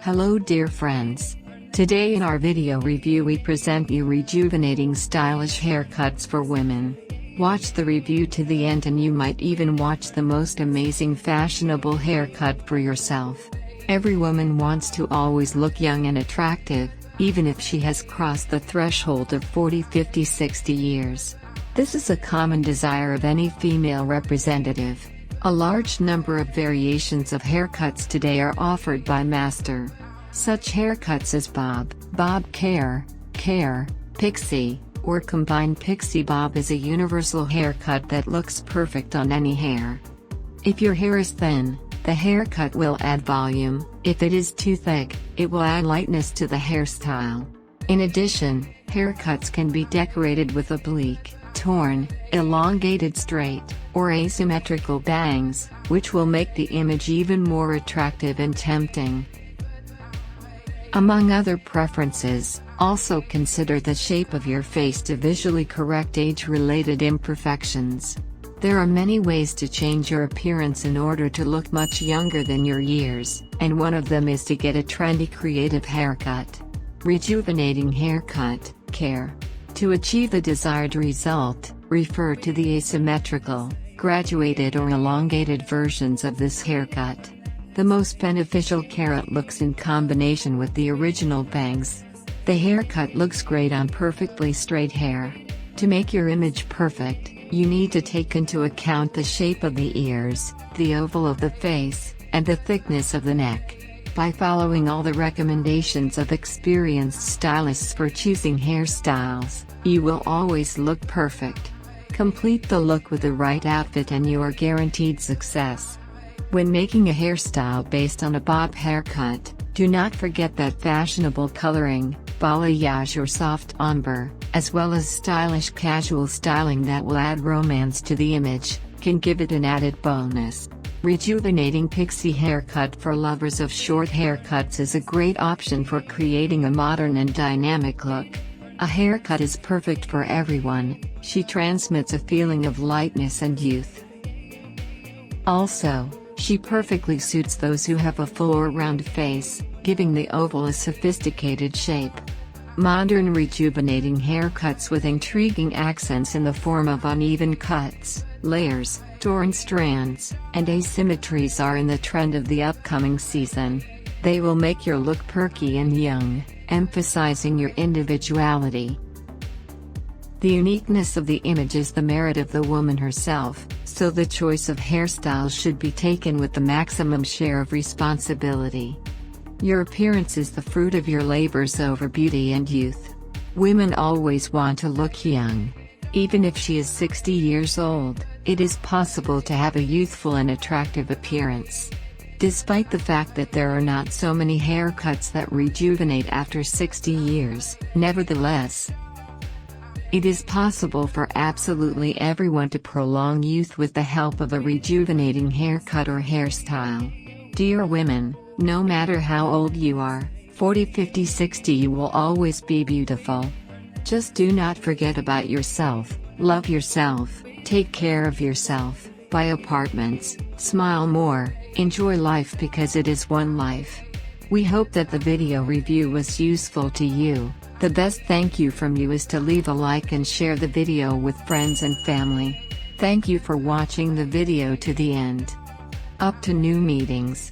Hello dear friends. Today in our video review we present you rejuvenating stylish haircuts for women. Watch the review to the end and you might even watch the most amazing fashionable haircut for yourself. Every woman wants to always look young and attractive, even if she has crossed the threshold of 40, 50, 60 years. This is a common desire of any female representative. A large number of variations of haircuts today are offered by Master. Such haircuts as bob care, pixie, or combined pixie bob is a universal haircut that looks perfect on any hair. If your hair is thin, the haircut will add volume. If it is too thick, it will add lightness to the hairstyle. In addition, haircuts can be decorated with oblique, torn, elongated straight, or asymmetrical bangs, which will make the image even more attractive and tempting. Among other preferences, also consider the shape of your face to visually correct age-related imperfections. There are many ways to change your appearance in order to look much younger than your years, and one of them is to get a trendy creative haircut. Rejuvenating haircut, care. To achieve the desired result, refer to the asymmetrical, graduated or elongated versions of this haircut. The most beneficial carrot looks in combination with the original bangs. The haircut looks great on perfectly straight hair. To make your image perfect, you need to take into account the shape of the ears, the oval of the face, and the thickness of the neck. By following all the recommendations of experienced stylists for choosing hairstyles, you will always look perfect. Complete the look with the right outfit and you are guaranteed success. When making a hairstyle based on a bob haircut, do not forget that fashionable coloring, balayage or soft ombre, as well as stylish casual styling that will add romance to the image, can give it an added bonus. Rejuvenating pixie haircut for lovers of short haircuts is a great option for creating a modern and dynamic look. A haircut is perfect for everyone. She transmits a feeling of lightness and youth. Also, she perfectly suits those who have a full or round face, giving the oval a sophisticated shape. Modern rejuvenating haircuts with intriguing accents in the form of uneven cuts, layers, torn strands, and asymmetries are in the trend of the upcoming season. They will make your look perky and young, emphasizing your individuality. The uniqueness of the image is the merit of the woman herself, so the choice of hairstyles should be taken with the maximum share of responsibility. Your appearance is the fruit of your labors over beauty and youth. Women always want to look young. Even if she is 60 years old, it is possible to have a youthful and attractive appearance. Despite the fact that there are not so many haircuts that rejuvenate after 60 years, nevertheless, it is possible for absolutely everyone to prolong youth with the help of a rejuvenating haircut or hairstyle. Dear women, no matter how old you are, 40, 50, 60, you will always be beautiful. Just do not forget about yourself, love yourself, take care of yourself, buy apartments, smile more, enjoy life because it is one life. We hope that the video review was useful to you. The best thank you from you is to leave a like and share the video with friends and family. Thank you for watching the video to the end. Up to new meetings.